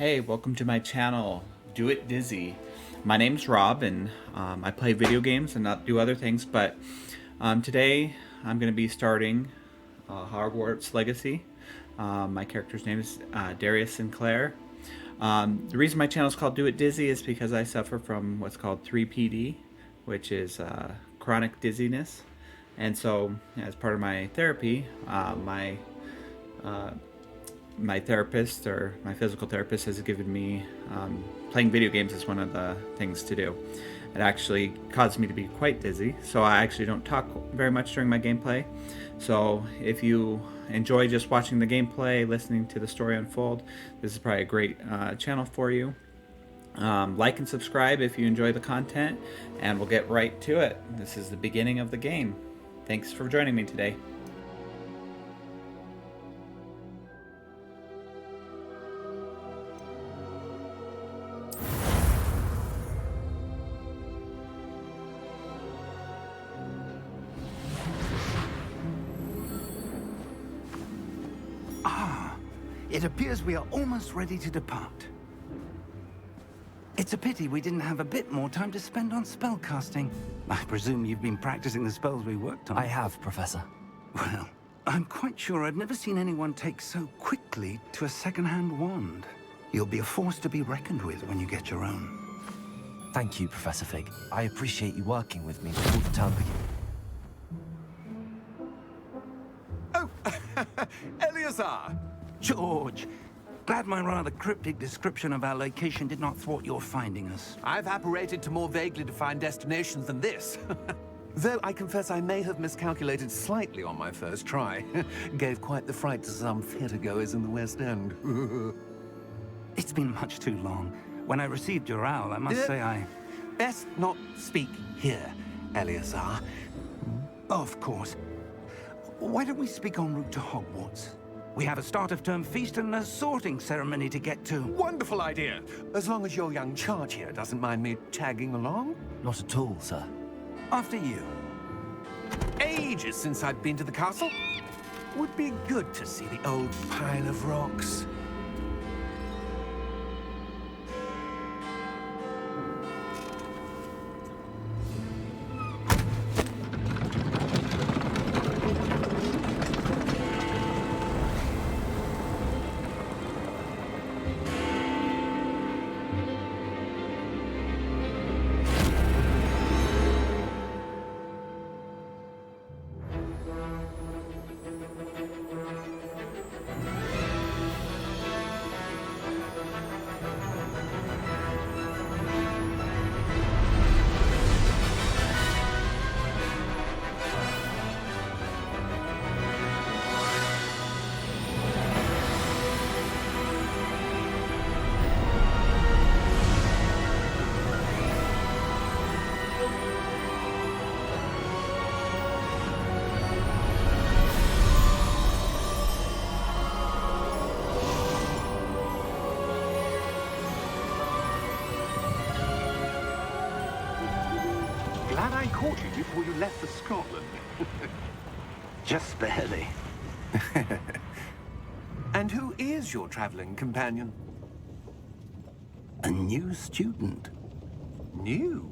Hey, welcome to my channel, Do It Dizzy. My name's Rob, and I play video games and not do other things, but today I'm going to be starting Hogwarts Legacy. My character's name is Darius Sinclair. The reason my channel is called Do It Dizzy is because I suffer from what's called 3PD, which is chronic dizziness. And so, as part of my therapy, my therapist, or my physical therapist, has given me playing video games is one of the things to do. It actually caused me to be quite dizzy, so I actually don't talk very much during my gameplay. So if you enjoy just watching the gameplay, listening to the story unfold, this is probably a great channel for you. Like and subscribe if you enjoy the content, and we'll get right to it. This is the beginning of the game. Thanks for joining me today. It appears we are almost ready to depart. It's a pity we didn't have a bit more time to spend on spellcasting. I presume you've been practicing the spells we worked on. I have, Professor. Well, I'm quite sure I've never seen anyone take so quickly to a second-hand wand. You'll be a force to be reckoned with when you get your own. Thank you, Professor Fig. I appreciate you working with me before the term begins. Oh, Eleazar! George, glad my rather cryptic description of our location did not thwart your finding us. I've apparated to more vaguely defined destinations than this. Though I confess I may have miscalculated slightly on my first try. Gave quite the fright to some theatergoers in the West End. It's been much too long. When I received your owl, I must say I... Best not speak here, Eleazar. Of course. Why don't we speak en route to Hogwarts? We have a start-of-term feast and a sorting ceremony to get to. Wonderful idea! As long as your young charge here doesn't mind me tagging along. Not at all, sir. After you. Ages since I've been to the castle. Would be good to see the old pile of rocks. Glad I caught you before you left for Scotland. Just barely. And who is your traveling companion? A new student. New?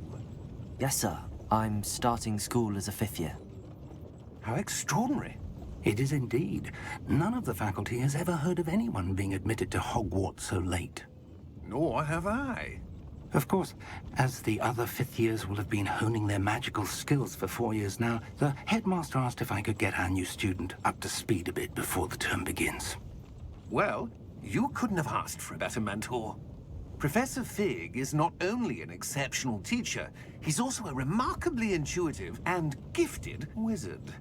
Yes, sir. I'm starting school as a fifth year. How extraordinary. It is indeed. None of the faculty has ever heard of anyone being admitted to Hogwarts so late. Nor have I. Of course, as the other fifth years will have been honing their magical skills for 4 years now, the headmaster asked if I could get our new student up to speed a bit before the term begins. Well, you couldn't have asked for a better mentor. Professor Fig is not only an exceptional teacher, he's also a remarkably intuitive and gifted wizard.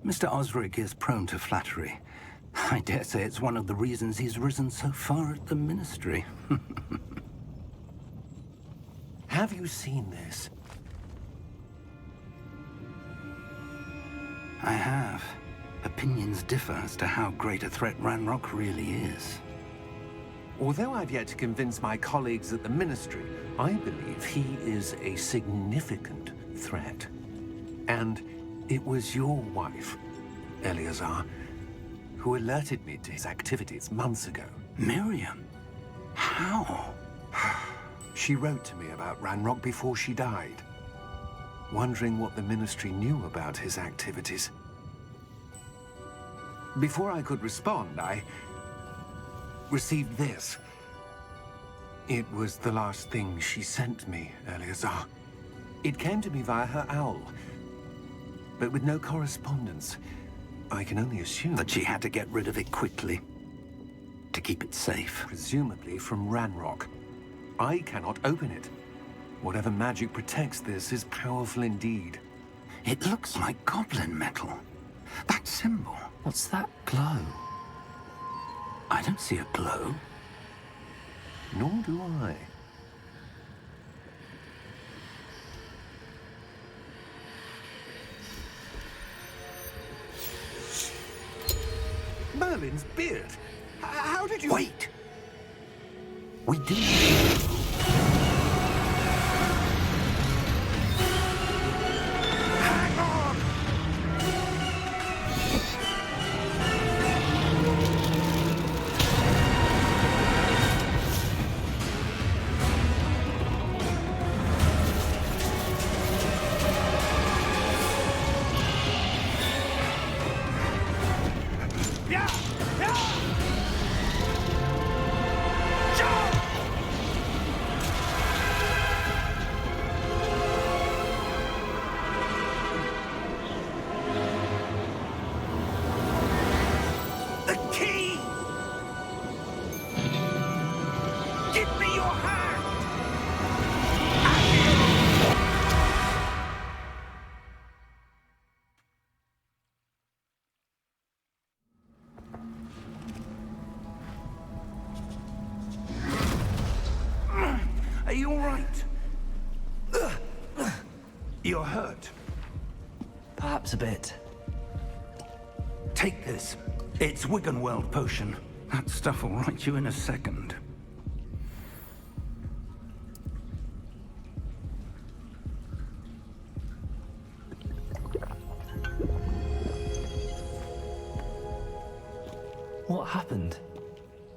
Mr. Osric is prone to flattery. I dare say it's one of the reasons he's risen so far at the ministry. Have you seen this? I have. Opinions differ as to how great a threat Ranrock really is. Although I've yet to convince my colleagues at the Ministry, I believe he is a significant threat. And it was your wife, Eleazar, who alerted me to his activities months ago. Miriam? How? She wrote to me about Ranrock before she died, wondering what the Ministry knew about his activities. Before I could respond, I received this. It was the last thing she sent me, Eleazar. It came to me via her owl, but with no correspondence. I can only assume That she had to get rid of it quickly to keep it safe. presumably from Ranrock. I cannot open it. Whatever magic protects this is powerful indeed. It looks like goblin metal. That symbol. What's that glow? I don't see a glow. Nor do I. Merlin's beard. How did you... Wait! We do. Hang on! Yeah! Yeah! Jump! The key! Give me your hand! Are you all right? You're hurt. Perhaps a bit. Take this. It's Wiggenweld potion. That stuff will right you in a second. What happened?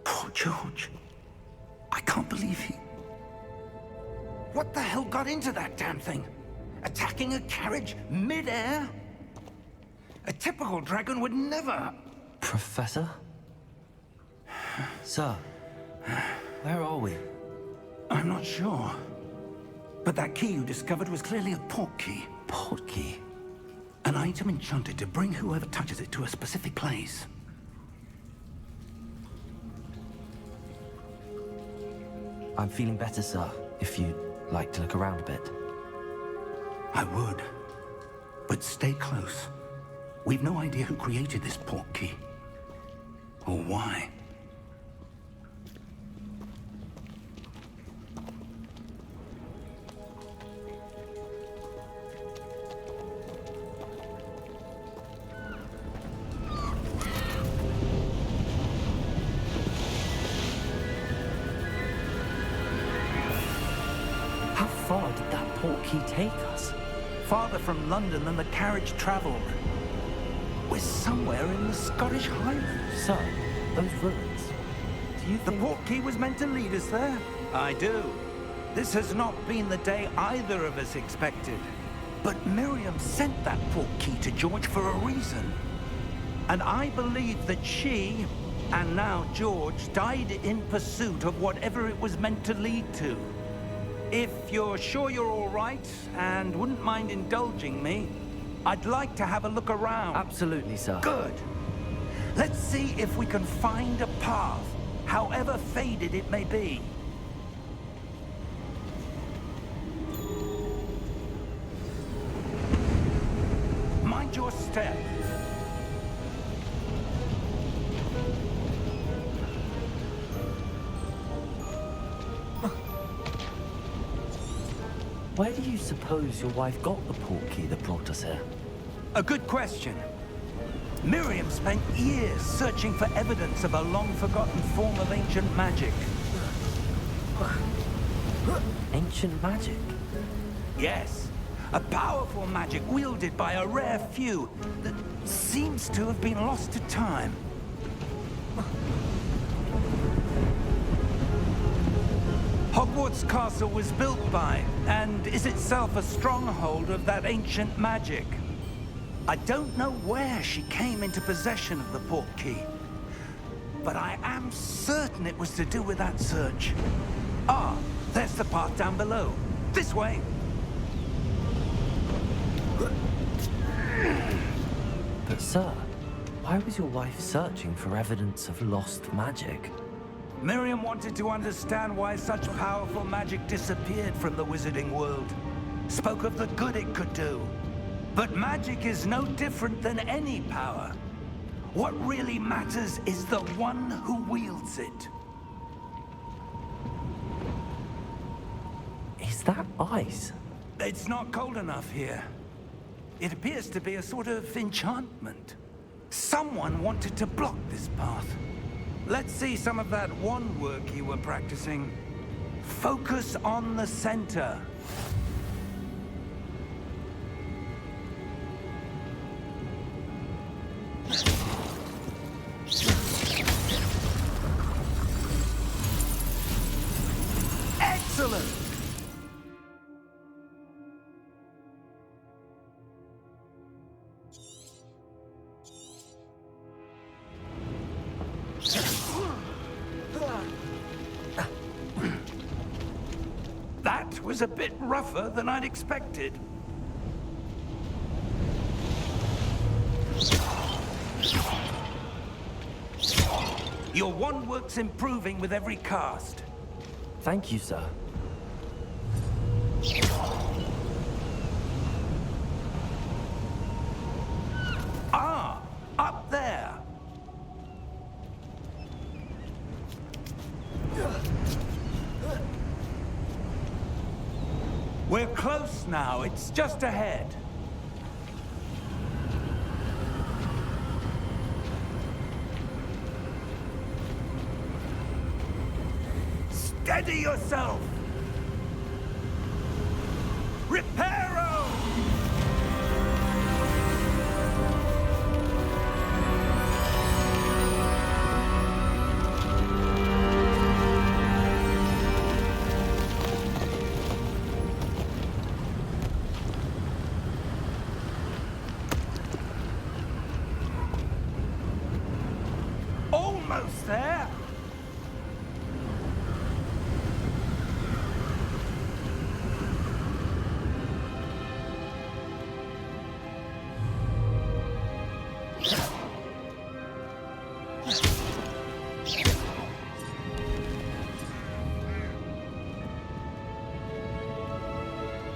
Poor George. I can't believe he... What the hell got into that damn thing? Attacking a carriage mid-air? A typical dragon would never... Professor? Sir, where are we? I'm not sure. But that key you discovered was clearly a port key. Port key? An item enchanted to bring whoever touches it to a specific place. I'm feeling better, sir, if you'd like to look around a bit. I would. But stay close. We've no idea who created this port key. Or why. How far did that port key take us? Farther from London than the carriage traveled. We're somewhere in the Scottish Highlands. Sir, those ruins. Do you The think... port key was meant to lead us there? I do. This has not been the day either of us expected. But Miriam sent that port key to George for a reason. And I believe that she, and now George, died in pursuit of whatever it was meant to lead to. If you're sure you're all right, and wouldn't mind indulging me, I'd like to have a look around. Absolutely, sir. Good. Let's see if we can find a path, however faded it may be. Mind your step. Where do you suppose your wife got the port key that brought us here? A good question. Miriam spent years searching for evidence of a long-forgotten form of ancient magic. Ancient magic? Yes, a powerful magic wielded by a rare few that seems to have been lost to time. Hogwarts Castle was built by, and is itself a stronghold of that ancient magic. I don't know where she came into possession of the portkey, but I am certain it was to do with that search. Ah, there's the path down below. This way. But sir, why was your wife searching for evidence of lost magic? Miriam wanted to understand why such powerful magic disappeared from the wizarding world. Spoke of the good it could do. But magic is no different than any power. What really matters is the one who wields it. Is that ice? It's not cold enough here. It appears to be a sort of enchantment. Someone wanted to block this path. Let's see some of that wand work you were practicing. Focus on the center. Excellent! That was a bit rougher than I'd expected. Your wand work's improving with every cast. Thank you, sir. Ah, up there. We're close now. It's just ahead. Steady yourself! Reparo! Almost there!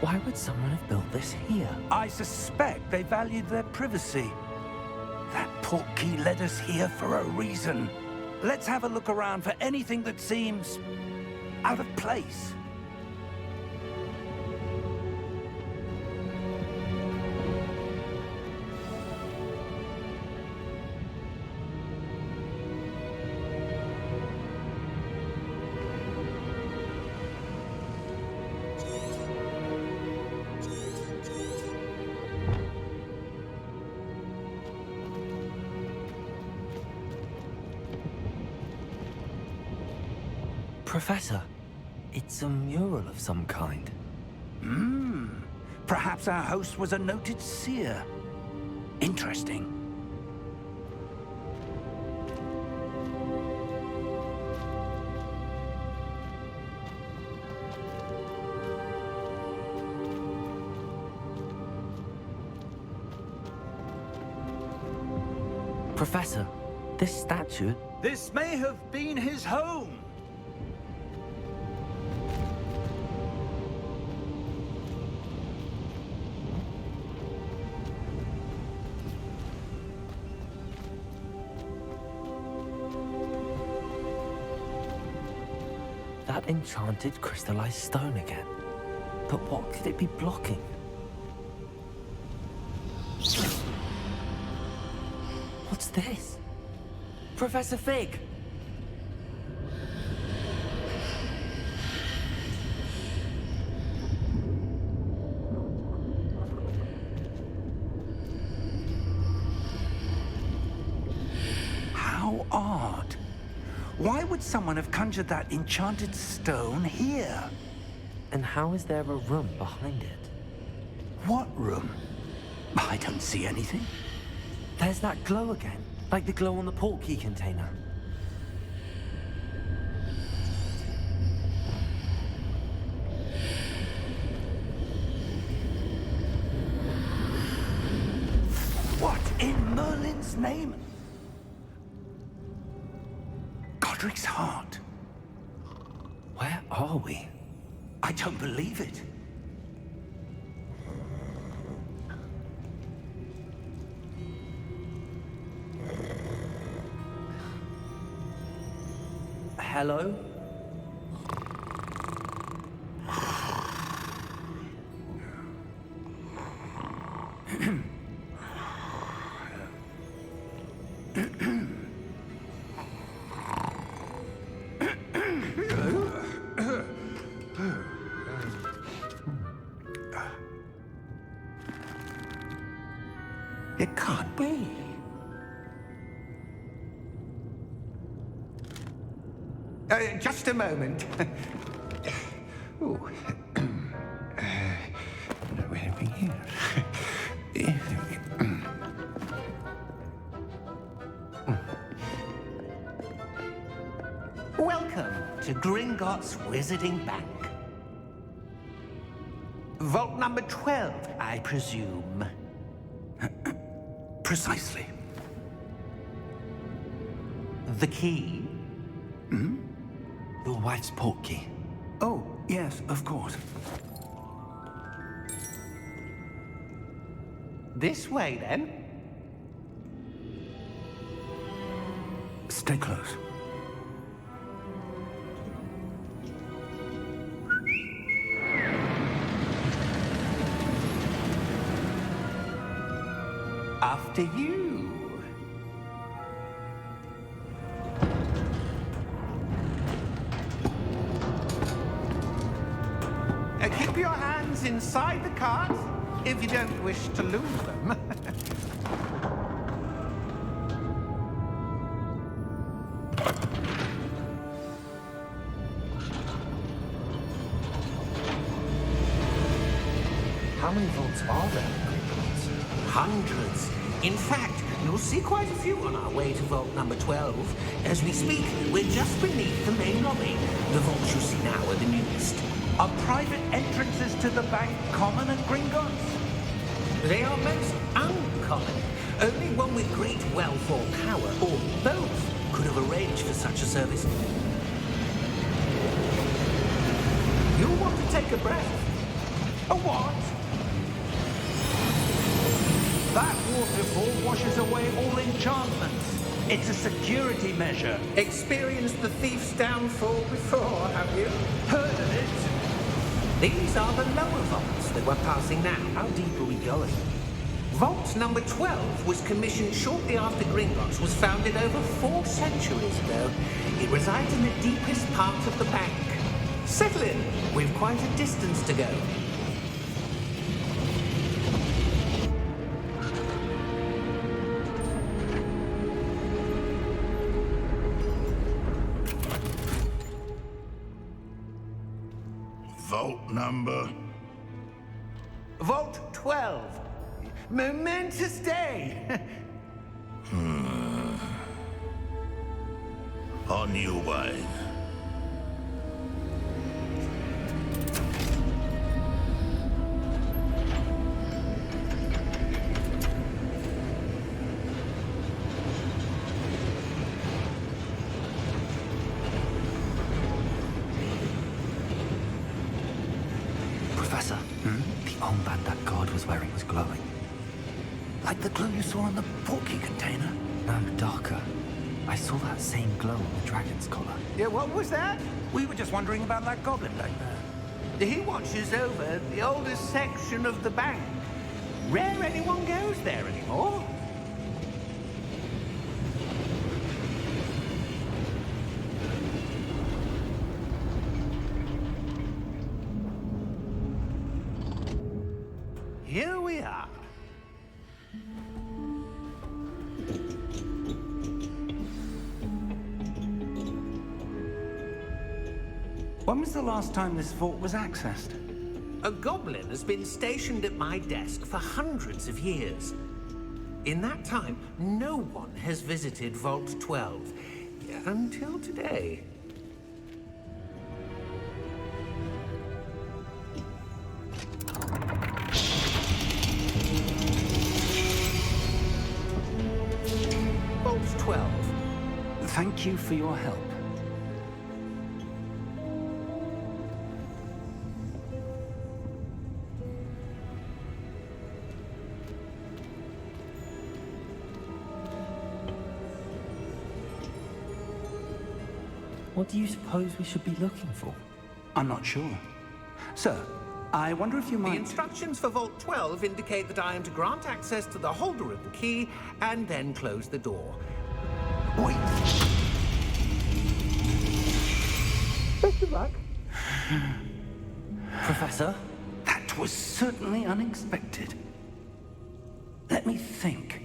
Why would someone have built this here? I suspect they valued their privacy. That portkey led us here for a reason. Let's have a look around for anything that seems out of place. Professor, it's a mural of some kind. Perhaps our host was a noted seer. Interesting. Professor, this statue... This may have been his home. That enchanted crystallized stone again. But what could it be blocking? What's this? Professor Fig! How odd. Why would someone have conjured that enchanted stone here? And how is there a room behind it? What room? I don't see anything. There's that glow again, like the glow on the portkey container. What in Merlin's name? Godric's heart. Where are we? I don't believe it. Hello? It can't be. Just a moment. Ooh. Where are we here? Welcome to Gringotts Wizarding Bank. Vault number 12, I presume. Precisely. The key? Your wife's portkey. Oh, yes, of course. This way, then. Stay close. After you. Keep your hands inside the cart if you don't wish to lose them. How many vaults are there in Gringotts? Hundreds. In fact, you'll see quite a few on our way to vault number 12. As we speak, we're just beneath the main lobby. The vaults you see now are the newest. Are private entrances to the bank common at Gringotts? They are most uncommon. Only one with great wealth or power, or both, could have arranged for such a service. You'll want to take a breath. A what? That waterfall washes away all enchantments. It's a security measure. Experienced the thief's downfall before, have you? Heard of it? These are the lower vaults that we're passing now. How deep are we going? Vault number 12 was commissioned shortly after Gringotts was founded over 4 centuries ago. It resides in the deepest part of the bank. Settle in. We've quite a distance to go. Vault number? Vault 12. Momentous day. On your way. Professor, the armband that guard was wearing was glowing. Like the glue you saw on the portkey container? No, darker. I saw that same glow on the dragon's collar. Yeah, what was that? We were just wondering about that goblin back there. He watches over the oldest section of the bank. Rare anyone goes there anymore. Here we are. When was the last time this vault was accessed? A goblin has been stationed at my desk for hundreds of years. In that time, no one has visited Vault 12. Until today. Vault 12. Thank you for your help. What do you suppose we should be looking for? I'm not sure. Sir, I wonder if you The might... instructions for Vault 12 indicate that I am to grant access to the holder of the key and then close the door. Wait! Best of luck. Professor? That was certainly unexpected. Let me think.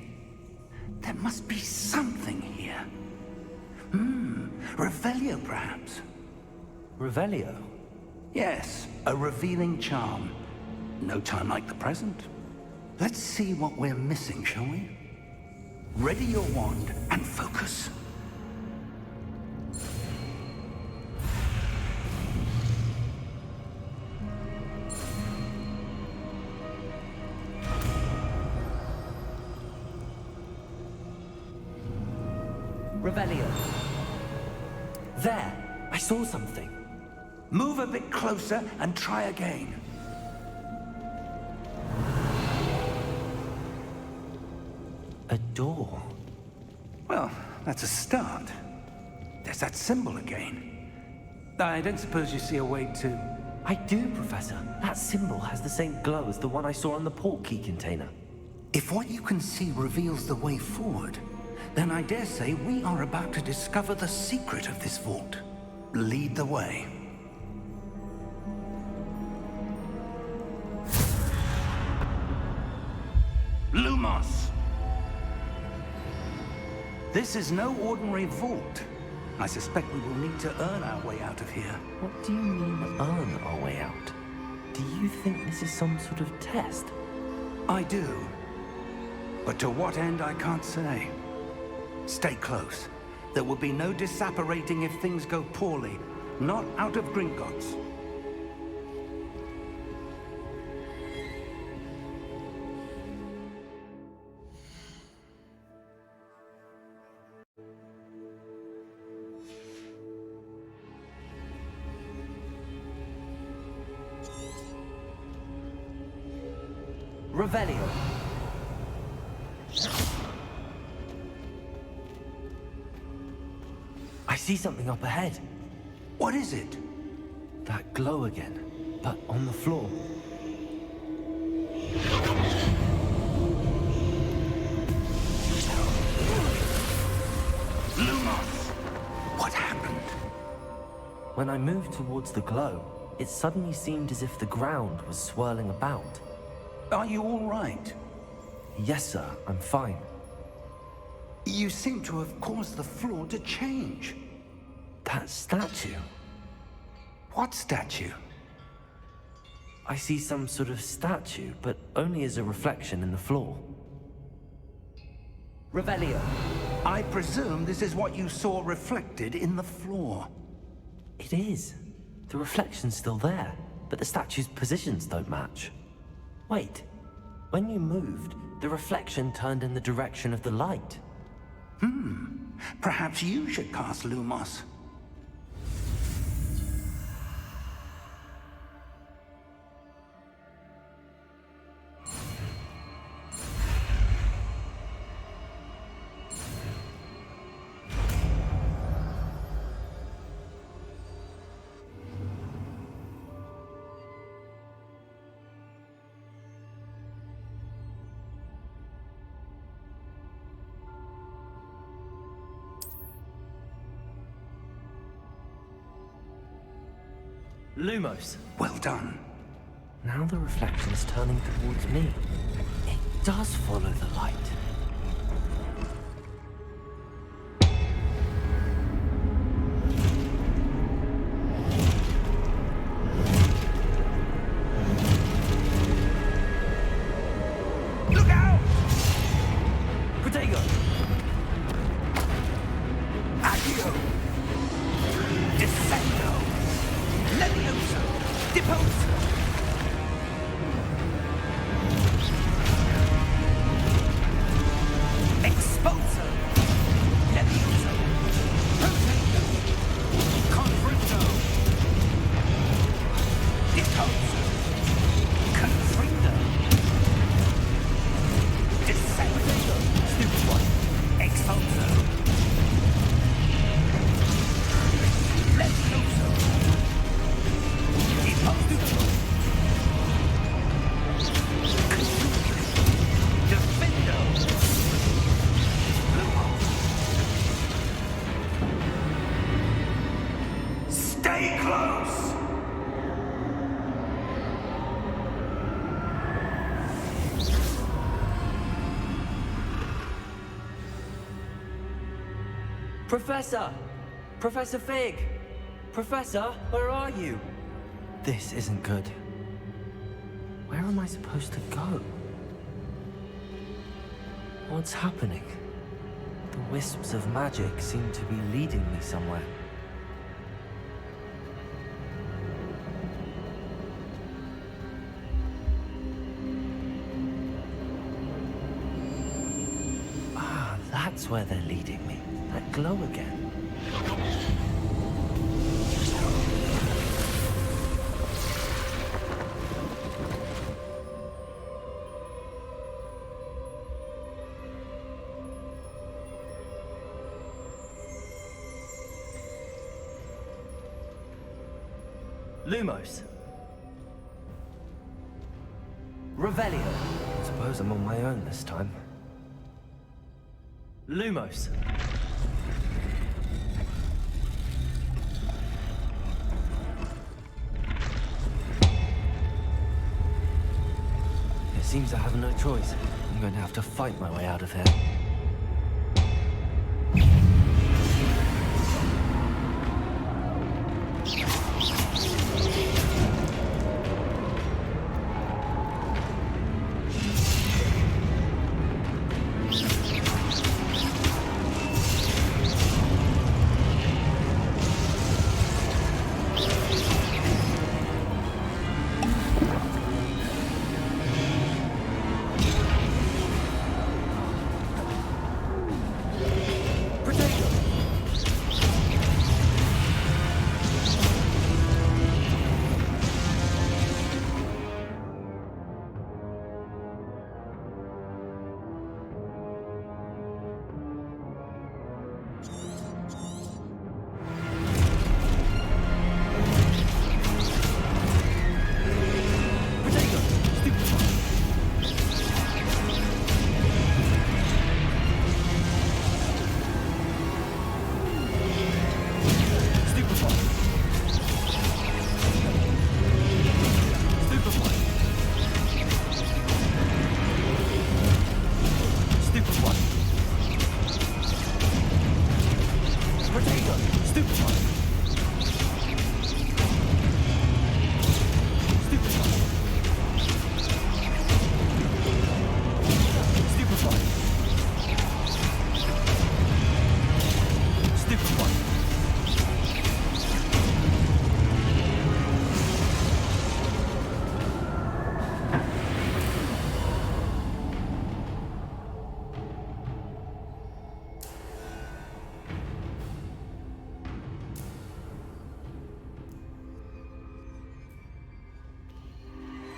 There must be something here. Revelio, perhaps? Revelio? Yes, a revealing charm. No time like the present. Let's see what we're missing, shall we? Ready your wand and focus. Revelio. There! I saw something. Move a bit closer and try again. A door. Well, that's a start. There's that symbol again. I don't suppose you see a way to... I do, Professor. That symbol has the same glow as the one I saw on the port key container. If what you can see reveals the way forward, then I dare say we are about to discover the secret of this vault. Lead the way. Lumos! This is no ordinary vault. I suspect we will need to earn our way out of here. What do you mean, earn our way out? Do you think this is some sort of test? I do. But to what end, I can't say. Stay close. There will be no disapparating if things go poorly. Not out of Gringotts. Revelio. I see something up ahead. What is it? That glow again, but on the floor. Lumos! What happened? When I moved towards the glow, it suddenly seemed as if the ground was swirling about. Are you all right? Yes, sir, I'm fine. You seem to have caused the floor to change. That statue. What statue? I see some sort of statue, but only as a reflection in the floor. Revelio. I presume this is what you saw reflected in the floor. It is. The reflection's still there, but the statue's positions don't match. Wait. When you moved, the reflection turned in the direction of the light. Perhaps you should cast Lumos. Lumos. Well done. Now the reflection's turning towards me. It does follow the light. Professor! Professor Fig! Professor, where are you? This isn't good. Where am I supposed to go? What's happening? The wisps of magic seem to be leading me somewhere. Ah, that's where they're leading me. That glow again. Lumos. Revelio. Suppose I'm on my own this time. Lumos. It seems I have no choice. I'm going to have to fight my way out of here.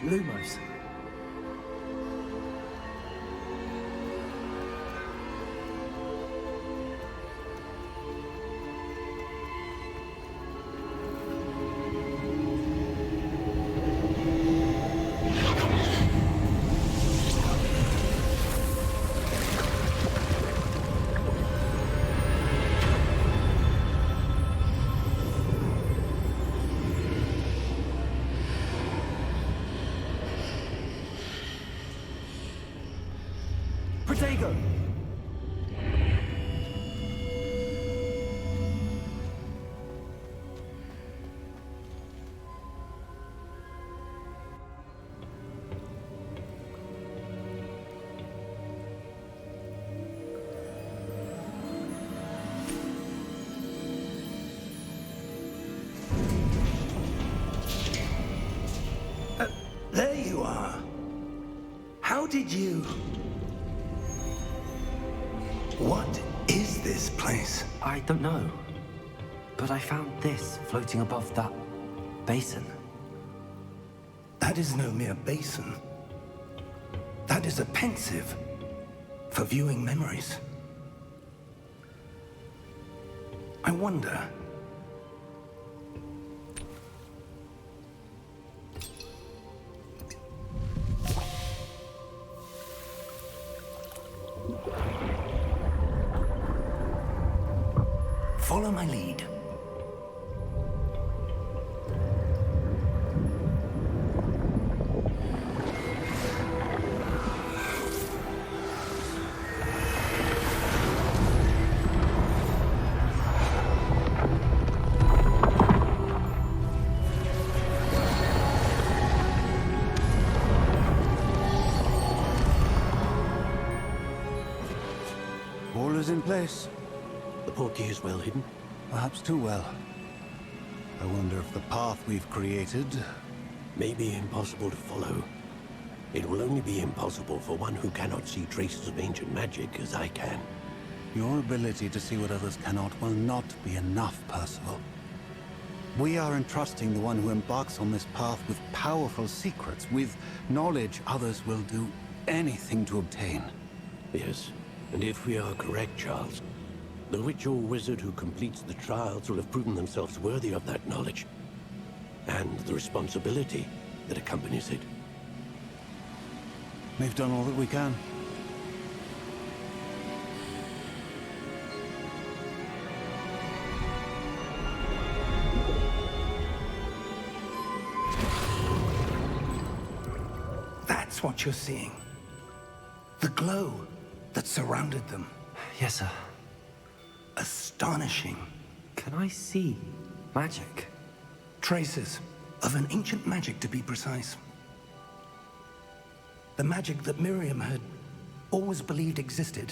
Lumos. Protego! There you are. How did you... What is this place? I don't know. But I found this floating above that basin. That is no mere basin. That is a pensive for viewing memories. I wonder... Follow my lead. in place. The portkey is well hidden. Perhaps too well. I wonder if the path we've created... May be impossible to follow. It will only be impossible for one who cannot see traces of ancient magic as I can. Your ability to see what others cannot will not be enough, Percival. We are entrusting the one who embarks on this path with powerful secrets, with knowledge others will do anything to obtain. Yes, and if we are correct, Charles, the witch or wizard who completes the trials will have proven themselves worthy of that knowledge, and the responsibility that accompanies it. We've done all that we can. That's what you're seeing. The glow that surrounded them. Yes, sir. Astonishing. Can I see magic? Traces of an ancient magic, to be precise. The magic that Miriam had always believed existed,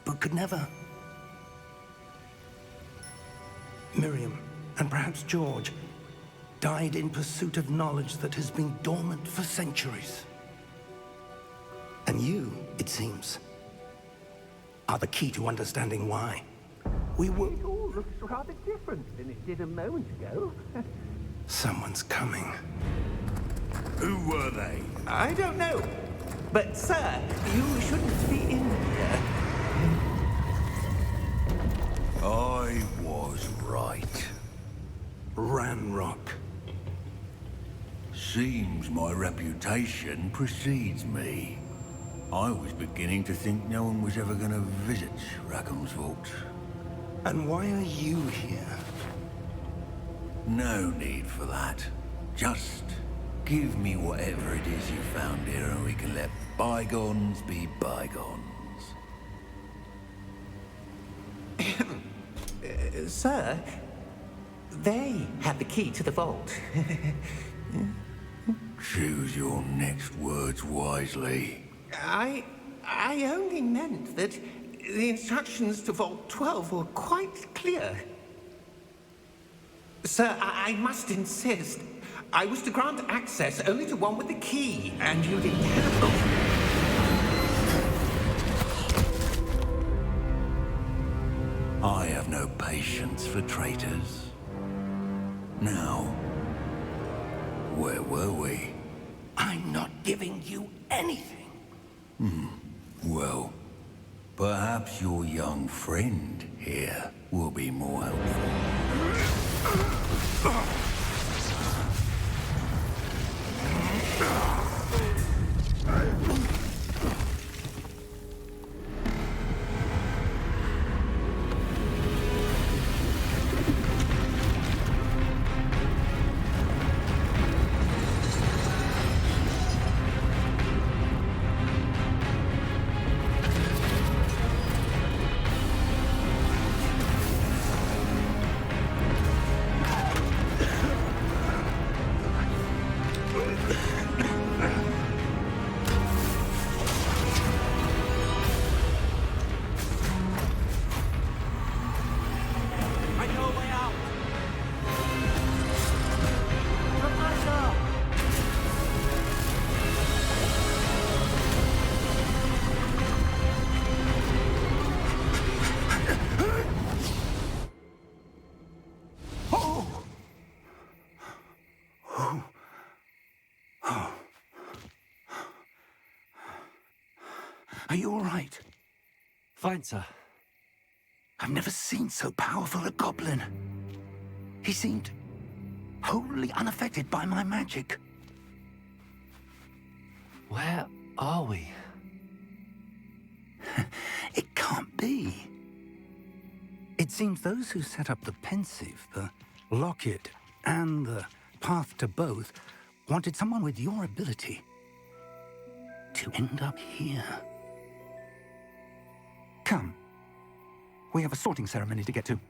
but could never. Miriam, and perhaps George, died in pursuit of knowledge that has been dormant for centuries. And you, it seems, are the key to understanding why. We will... It all looks rather different than it did a moment ago. Someone's coming. Who were they? I don't know. But, sir, you shouldn't be in here. I was right. Ranrock. Seems my reputation precedes me. I was beginning to think no one was ever going to visit Rackham's vault. And why are you here? No need for that. Just give me whatever it is you found here and we can let bygones be bygones. Sir, they have the key to the vault. Choose your next words wisely. I only meant that the instructions to Vault 12 were quite clear. Sir, I must insist. I was to grant access only to one with the key, and you didn't have I have no patience for traitors. Now, where were we? I'm not giving you anything. Well, perhaps your young friend here will be more helpful. Are you all right? Fine, sir. I've never seen so powerful a goblin. He seemed wholly unaffected by my magic. Where are we? It can't be. It seems those who set up the pensive, the locket, and the path to both wanted someone with your ability to end up here. Come. We have a sorting ceremony to get to.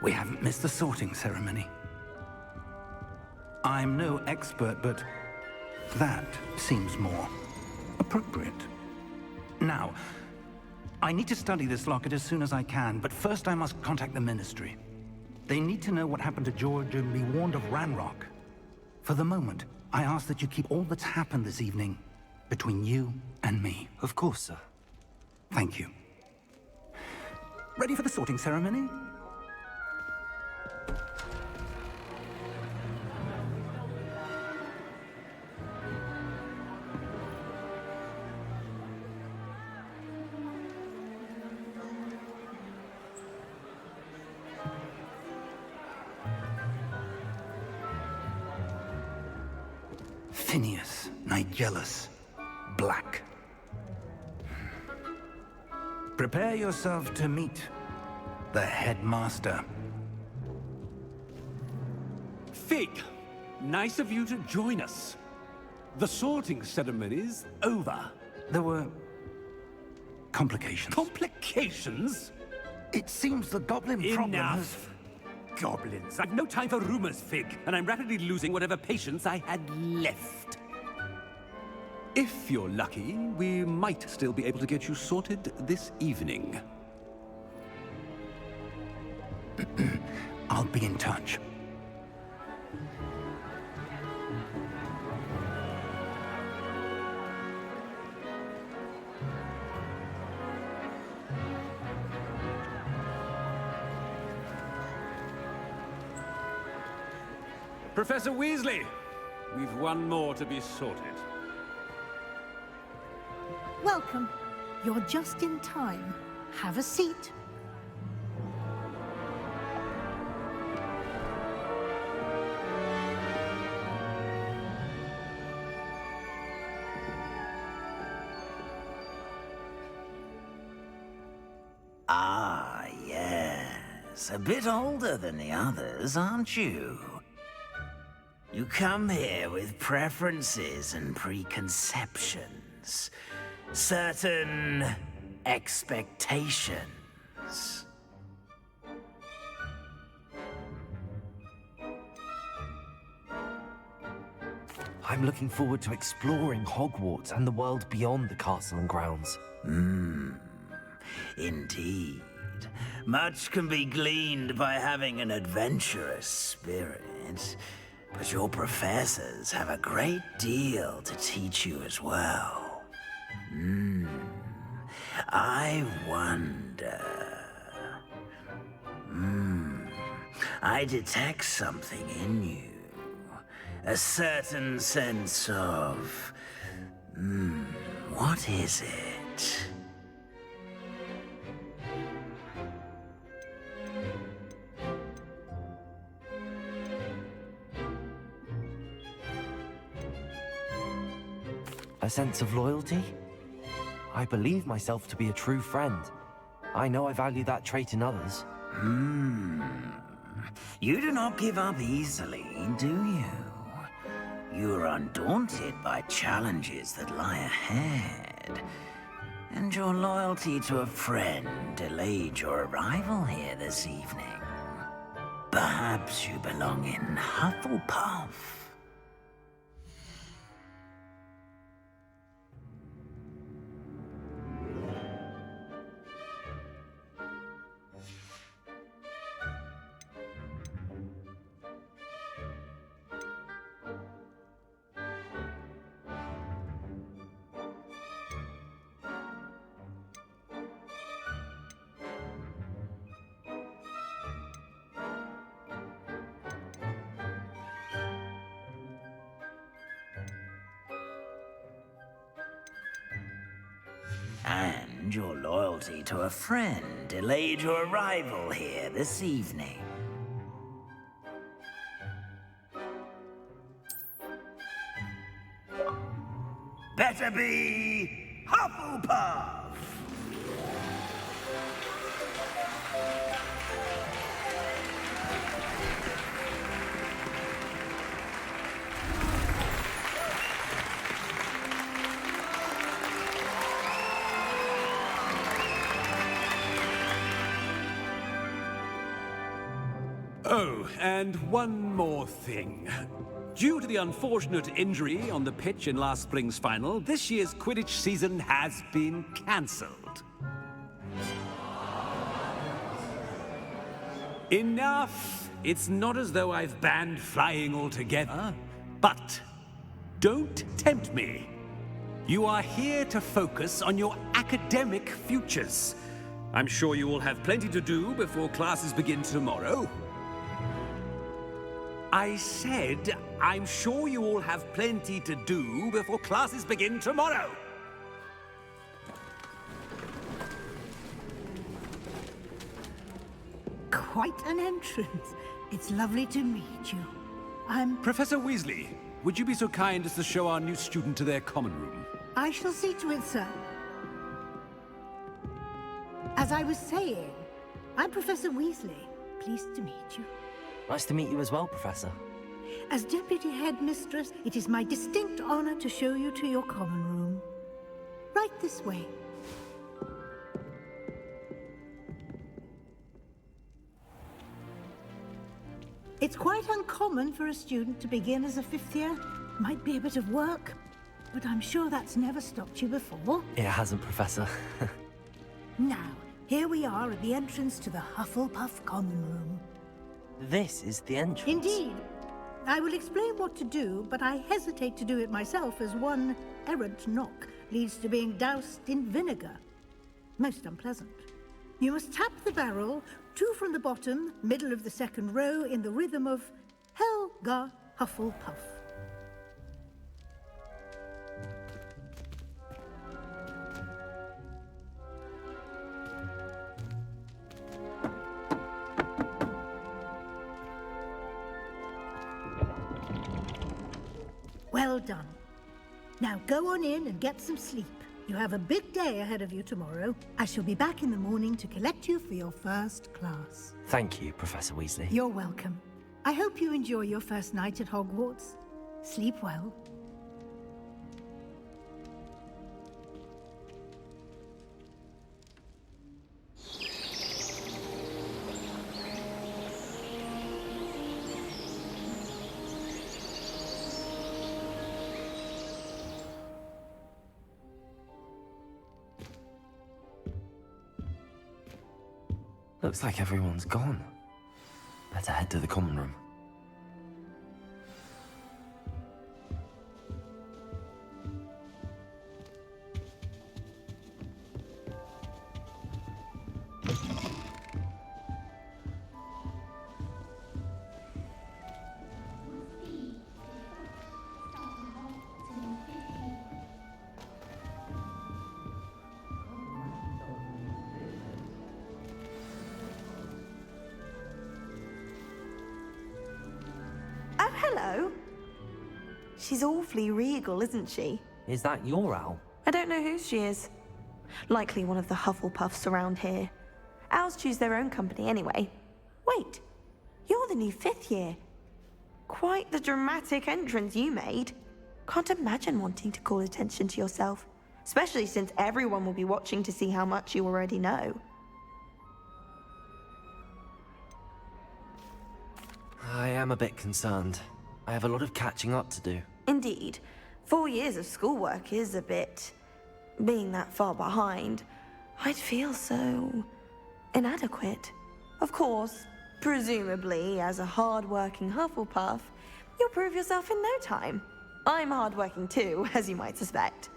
We haven't missed the sorting ceremony. I'm no expert, but that seems more appropriate. Now, I need to study this locket as soon as I can, but first I must contact the Ministry. They need to know what happened to George and be warned of Ranrock. For the moment, I ask that you keep all that's happened this evening between you and me. Of course, sir. Thank you. Ready for the sorting ceremony? Phineas, Nigellus, Black. Prepare yourself to meet the headmaster. Fig, nice of you to join us. The sorting ceremony's over. There were complications. Complications? It seems the goblin problem has... Enough! Goblins. I've no time for rumors, Fig, and I'm rapidly losing whatever patience I had left. If you're lucky, we might still be able to get you sorted this evening. I'll be in touch. Professor Weasley, we've one more to be sorted. Welcome. You're just in time. Have a seat. Ah, yes. A bit older than the others, aren't you? You come here with preferences and preconceptions. Certain expectations. I'm looking forward to exploring Hogwarts and the world beyond the castle and grounds. Indeed. Much can be gleaned by having an adventurous spirit, but your professors have a great deal to teach you as well. I wonder... I detect something in you. A certain sense of... what is it? A sense of loyalty? I believe myself to be a true friend. I know I value that trait in others. You do not give up easily, do you? You are undaunted by challenges that lie ahead. And your loyalty to a friend delayed your arrival here this evening. Perhaps you belong in Hufflepuff. And your loyalty to a friend delayed your arrival here this evening. Better be Hufflepuff! Oh, and one more thing. Due to the unfortunate injury on the pitch in last spring's final, this year's Quidditch season has been cancelled. Enough! It's not as though I've banned flying altogether. But don't tempt me. You are here to focus on your academic futures. I'm sure you will have plenty to do before classes begin tomorrow. I said, I'm sure you all have plenty to do before classes begin tomorrow. Quite an entrance. It's lovely to meet you. I'm... Professor Weasley, would you be so kind as to show our new student to their common room? I shall see to it, sir. As I was saying, I'm Professor Weasley. Pleased to meet you. Nice to meet you as well, Professor. As Deputy Headmistress, it is my distinct honor to show you to your common room. Right this way. It's quite uncommon for a student to begin as a fifth year. Might be a bit of work, but I'm sure that's never stopped you before. It hasn't, Professor. Now, here we are at the entrance to the Hufflepuff common room. This is the entrance. Indeed. I will explain what to do, but I hesitate to do it myself as one errant knock leads to being doused in vinegar. Most unpleasant. You must tap the barrel, 2 from the bottom, middle of the second row, in the rhythm of Helga Hufflepuff. Well done. Now go on in and get some sleep. You have a big day ahead of you tomorrow. I shall be back in the morning to collect you for your first class. Thank you, Professor Weasley. You're welcome. I hope you enjoy your first night at Hogwarts. Sleep well. Looks like everyone's gone. Better head to the common room. Hello. She's awfully regal, isn't she? Is that your owl? I don't know whose she is. Likely one of the Hufflepuffs around here. Owls choose their own company anyway. Wait, you're the new 5th year. Quite the dramatic entrance you made. Can't imagine wanting to call attention to yourself, especially since everyone will be watching to see how much you already know. I am a bit concerned. I have a lot of catching up to do. Indeed. 4 years of schoolwork is a bit... being that far behind, I'd feel so... inadequate. Of course, presumably, as a hard-working Hufflepuff, you'll prove yourself in no time. I'm hard-working too, as you might suspect.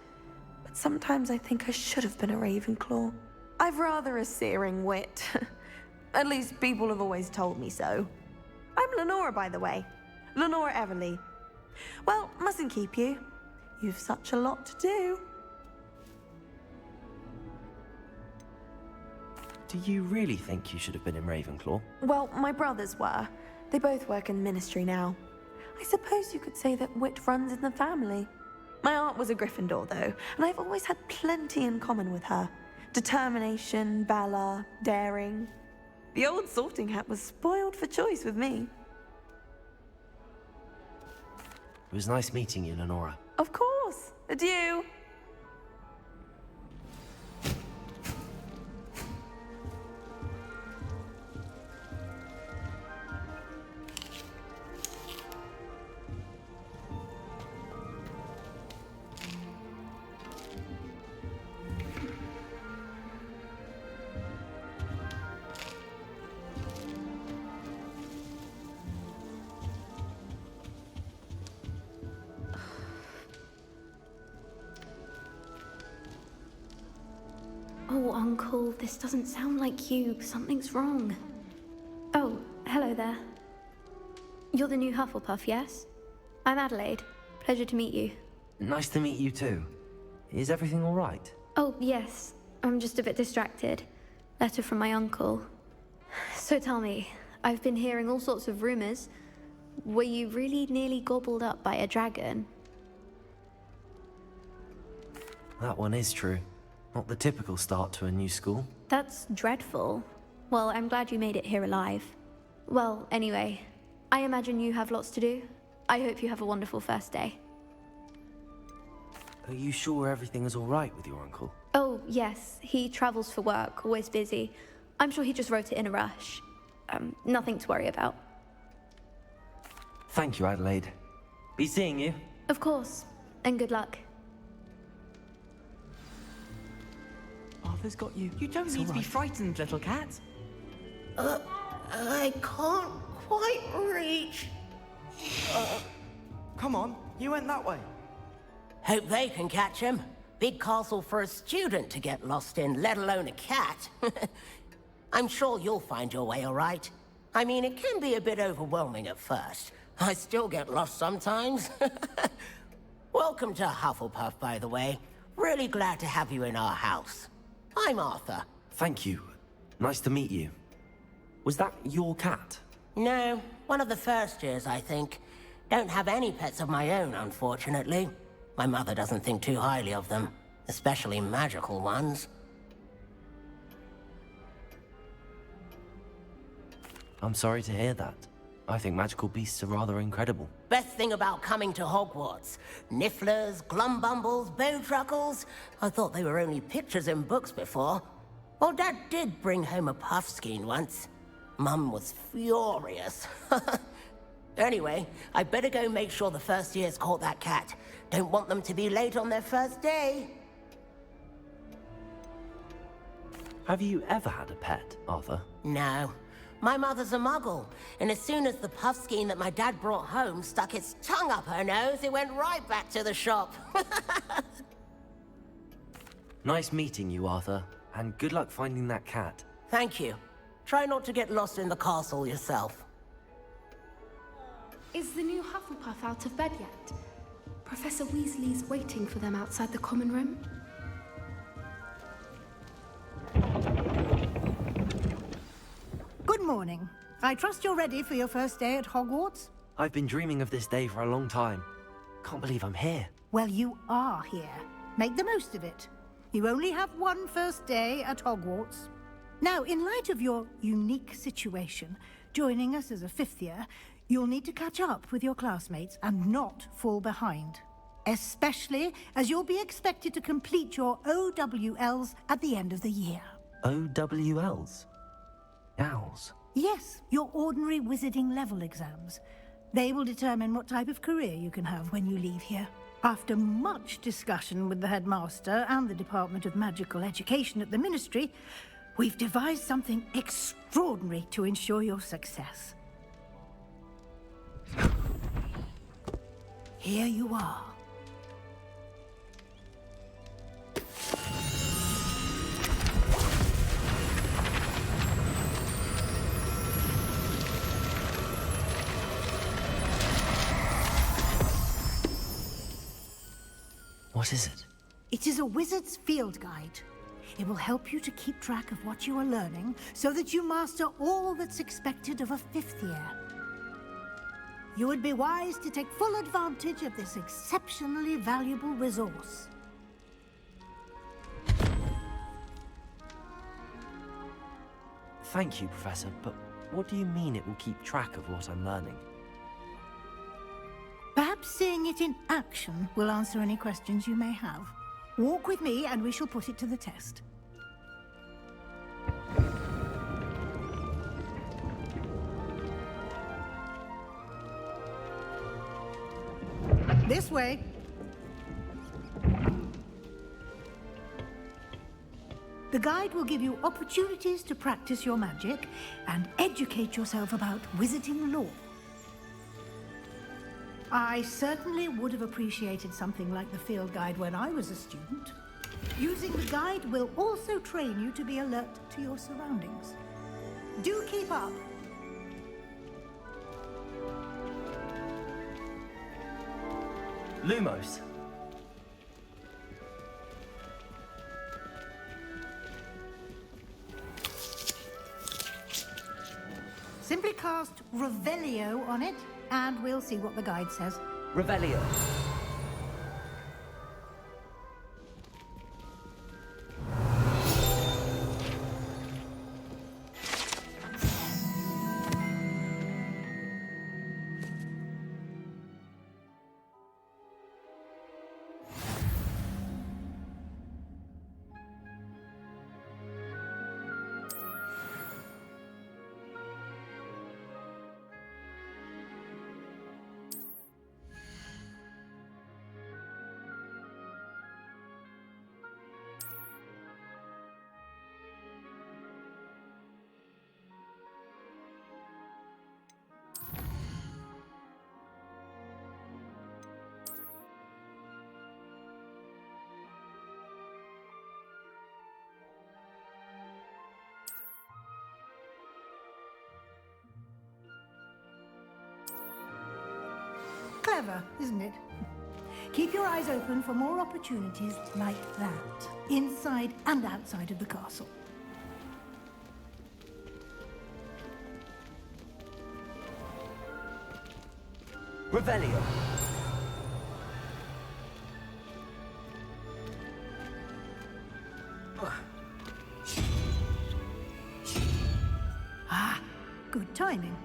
But sometimes I think I should have been a Ravenclaw. I've rather a searing wit. At least people have always told me so. I'm Lenora, by the way. Lenora Everly. Well, mustn't keep you. You've such a lot to do. Do you really think you should have been in Ravenclaw? Well, my brothers were. They both work in ministry now. I suppose you could say that wit runs in the family. My aunt was a Gryffindor, though, and I've always had plenty in common with her. Determination, valor, daring. The old sorting hat was spoiled for choice with me. It was nice meeting you, Lenora. Of course. Adieu. Oh, Uncle, this doesn't sound like you. Something's wrong. Oh, hello there. You're the new Hufflepuff, yes? I'm Adelaide. Pleasure to meet you. Nice to meet you too. Is everything all right? Oh, yes. I'm just a bit distracted. Letter from my uncle. So tell me, I've been hearing all sorts of rumors. Were you really nearly gobbled up by a dragon? That one is true. Not the typical start to a new school. That's dreadful. Well, I'm glad you made it here alive. Well, anyway, I imagine you have lots to do. I hope you have a wonderful first day. Are you sure everything is all right with your uncle? Oh, yes. He travels for work, always busy. I'm sure he just wrote it in a rush. Nothing to worry about. Thank you, Adelaide. Be seeing you. Of course. And good luck. Arthur's got you. You don't need to be frightened, little cat. I can't quite reach. Come on, you went that way. Hope they can catch him. Big castle for a student to get lost in, let alone a cat. I'm sure you'll find your way all right. I mean, it can be a bit overwhelming at first. I still get lost sometimes. Welcome to Hufflepuff, by the way. Really glad to have you in our house. I'm Arthur. Thank you. Nice to meet you. Was that your cat? No, one of the first years, I think. Don't have any pets of my own, unfortunately. My mother doesn't think too highly of them, especially magical ones. I'm sorry to hear that. I think magical beasts are rather incredible. Best thing about coming to Hogwarts. Nifflers, Glumbumbles, Bowtruckles. I thought they were only pictures in books before. Well, Dad did bring home a Puffskein once. Mum was furious. Anyway, I better go make sure the first years caught that cat. Don't want them to be late on their first day. Have you ever had a pet, Arthur? No. My mother's a muggle, and as soon as the Puffskein that my dad brought home stuck its tongue up her nose, it went right back to the shop. Nice meeting you, Arthur, and good luck finding that cat. Thank you. Try not to get lost in the castle yourself. Is the new Hufflepuff out of bed yet? Professor Weasley's waiting for them outside the common room. Good morning. I trust you're ready for your first day at Hogwarts? I've been dreaming of this day for a long time. Can't believe I'm here. Well, you are here. Make the most of it. You only have one first day at Hogwarts. Now, in light of your unique situation, joining us as a fifth year, you'll need to catch up with your classmates and not fall behind. Especially as you'll be expected to complete your OWLs at the end of the year. OWLs? Owls? Yes, your ordinary wizarding level exams. They will determine what type of career you can have when you leave here. After much discussion with the headmaster and the Department of Magical Education at the Ministry, we've devised something extraordinary to ensure your success. Here you are. What is it? It is a wizard's field guide. It will help you to keep track of what you are learning so that you master all that's expected of a fifth year. You would be wise to take full advantage of this exceptionally valuable resource. Thank you, Professor, but what do you mean it will keep track of what I'm learning? Perhaps seeing it in action will answer any questions you may have. Walk with me and we shall put it to the test. This way. The guide will give you opportunities to practice your magic and educate yourself about wizarding lore. I certainly would have appreciated something like the field guide when I was a student. Using the guide will also train you to be alert to your surroundings. Do keep up. Lumos. Simply cast Revelio on it, and we'll see what the guide says. Revelio. Clever, isn't it? Keep your eyes open for more opportunities like that, inside and outside of the castle. Revelio. Ah, good timing.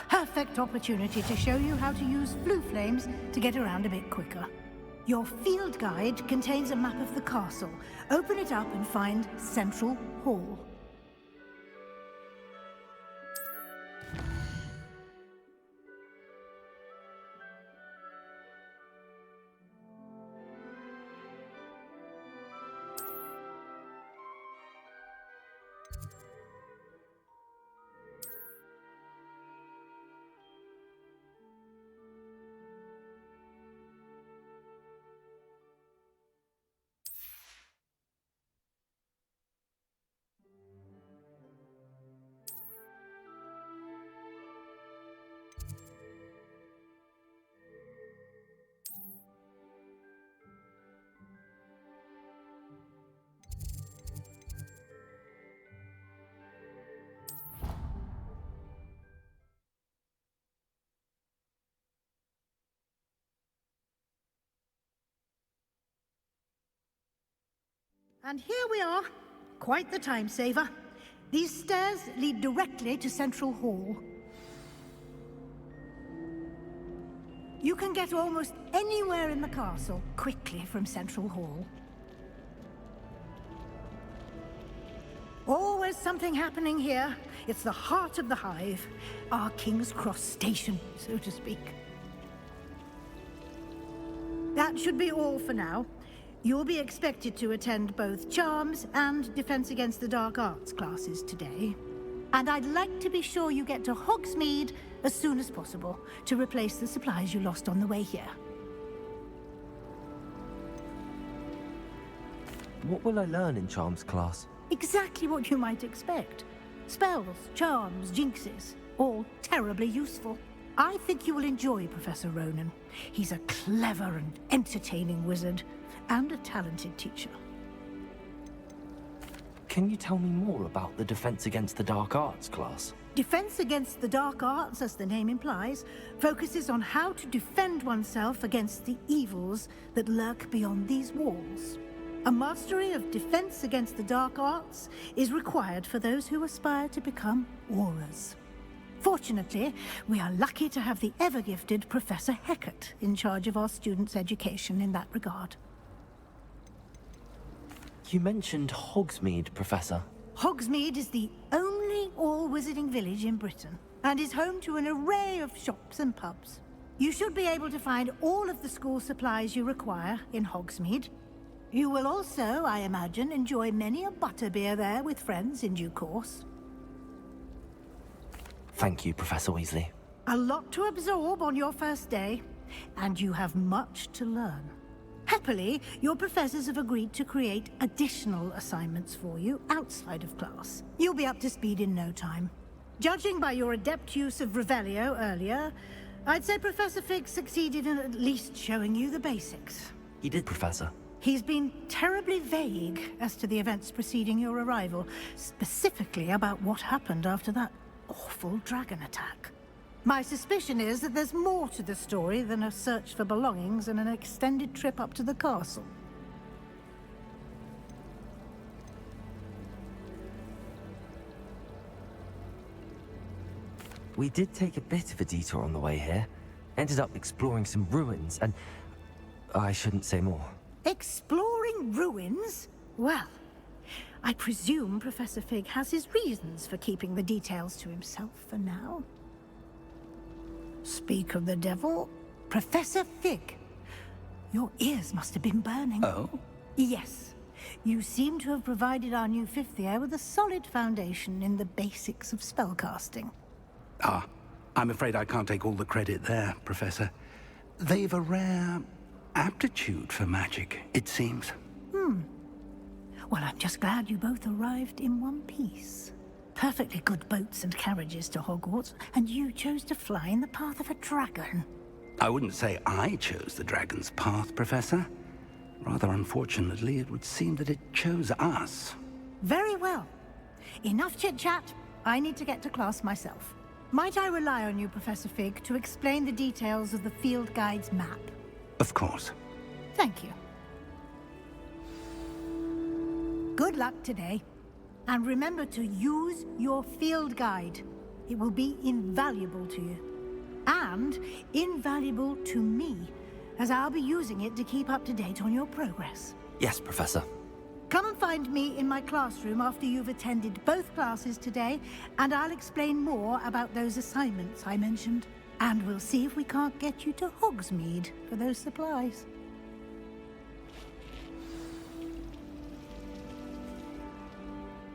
Perfect opportunity to show you how to use blue flames to get around a bit quicker. Your field guide contains a map of the castle. Open it up and find Central Hall. And here we are. Quite the time saver. These stairs lead directly to Central Hall. You can get almost anywhere in the castle quickly from Central Hall. Always something happening here. It's the heart of the hive, our King's Cross station, so to speak. That should be all for now. You'll be expected to attend both Charms and Defense Against the Dark Arts classes today. And I'd like to be sure you get to Hogsmeade as soon as possible to replace the supplies you lost on the way here. What will I learn in Charms class? Exactly what you might expect. Spells, charms, jinxes, all terribly useful. I think you will enjoy Professor Ronan. He's a clever and entertaining wizard, and a talented teacher. Can you tell me more about the Defense Against the Dark Arts class? Defense Against the Dark Arts, as the name implies, focuses on how to defend oneself against the evils that lurk beyond these walls. A mastery of Defense Against the Dark Arts is required for those who aspire to become Aurors. Fortunately, we are lucky to have the ever-gifted Professor Hecat in charge of our students' education in that regard. You mentioned Hogsmeade, Professor. Hogsmeade is the only all-wizarding village in Britain, and is home to an array of shops and pubs. You should be able to find all of the school supplies you require in Hogsmeade. You will also, I imagine, enjoy many a butterbeer there with friends in due course. Thank you, Professor Weasley. A lot to absorb on your first day, and you have much to learn. Happily, your professors have agreed to create additional assignments for you outside of class. You'll be up to speed in no time. Judging by your adept use of Revelio earlier, I'd say Professor Fig succeeded in at least showing you the basics. He did, Professor. He's been terribly vague as to the events preceding your arrival, specifically about what happened after that awful dragon attack. My suspicion is that there's more to the story than a search for belongings and an extended trip up to the castle. We did take a bit of a detour on the way here. Ended up exploring some ruins, and I shouldn't say more. Exploring ruins? Well, I presume Professor Fig has his reasons for keeping the details to himself for now. Speak of the devil, Professor Fig. Your ears must have been burning. Oh? Yes. You seem to have provided our new fifth year with a solid foundation in the basics of spellcasting. Ah, I'm afraid I can't take all the credit there, Professor. They've a rare aptitude for magic, it seems. Well, I'm just glad you both arrived in one piece. Perfectly good boats and carriages to Hogwarts, and you chose to fly in the path of a dragon. I wouldn't say I chose the dragon's path, Professor. Rather unfortunately, it would seem that it chose us. Very well. Enough chit-chat. I need to get to class myself. Might I rely on you, Professor Fig, to explain the details of the field guide's map? Of course. Thank you. Good luck today. And remember to use your field guide. It will be invaluable to you. And invaluable to me, as I'll be using it to keep up to date on your progress. Yes, Professor. Come and find me in my classroom after you've attended both classes today, and I'll explain more about those assignments I mentioned. And we'll see if we can't get you to Hogsmeade for those supplies.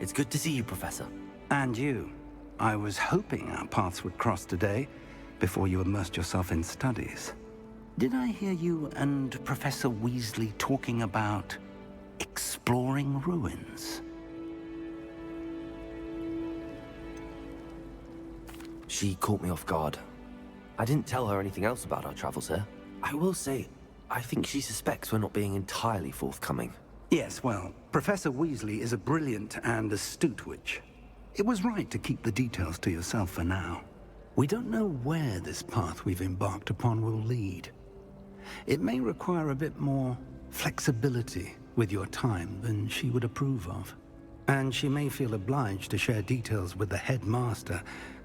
It's good to see you, Professor. And you. I was hoping our paths would cross today, before you immersed yourself in studies. Did I hear you and Professor Weasley talking about exploring ruins? She caught me off guard. I didn't tell her anything else about our travels here. I will say, I think she suspects we're not being entirely forthcoming. Yes, well, Professor Weasley is a brilliant and astute witch. It was right to keep the details to yourself for now. We don't know where this path we've embarked upon will lead. It may require a bit more flexibility with your time than she would approve of. And she may feel obliged to share details with the headmaster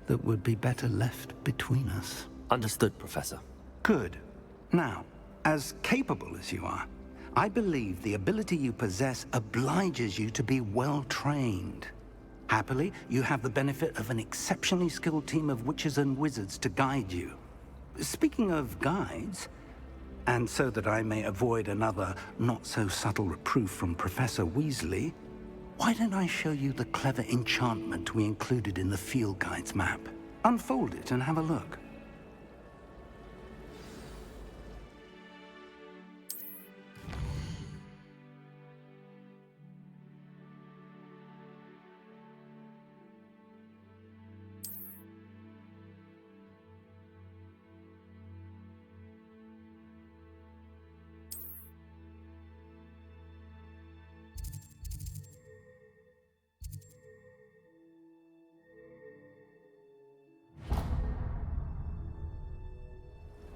that would be better left between us. Understood, Professor. Good. Now, as capable as you are, I believe the ability you possess obliges you to be well-trained. Happily, you have the benefit of an exceptionally skilled team of witches and wizards to guide you. Speaking of guides, and so that I may avoid another not-so-subtle reproof from Professor Weasley, why don't I show you the clever enchantment we included in the field guide's map? Unfold it and have a look.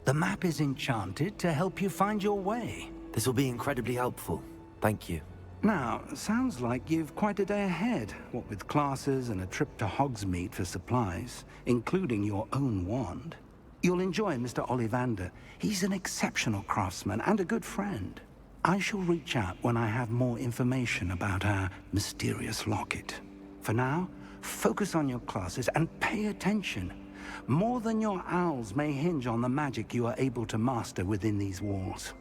The map is enchanted to help you find your way. This will be incredibly helpful. Thank you. Now, sounds like you've quite a day ahead, what with classes and a trip to Hogsmeade for supplies, including your own wand. You'll enjoy Mr. Ollivander. He's an exceptional craftsman and a good friend. I shall reach out when I have more information about our mysterious locket. For now, focus on your classes and pay attention. More than your owls may hinge on the magic you are able to master within these walls.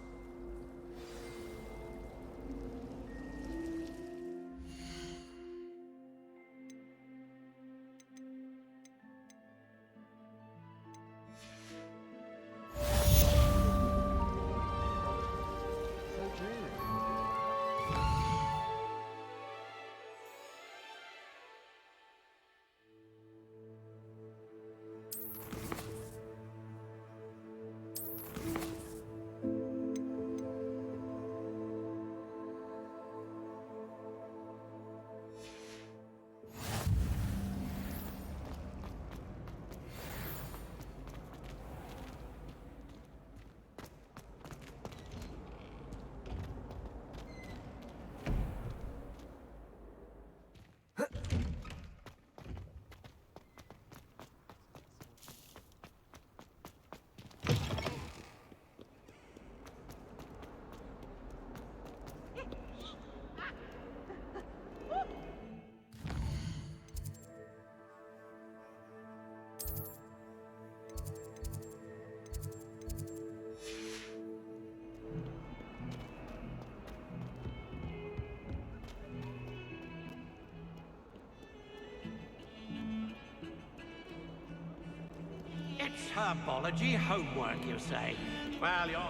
It's herbology homework, you say? Well, you're...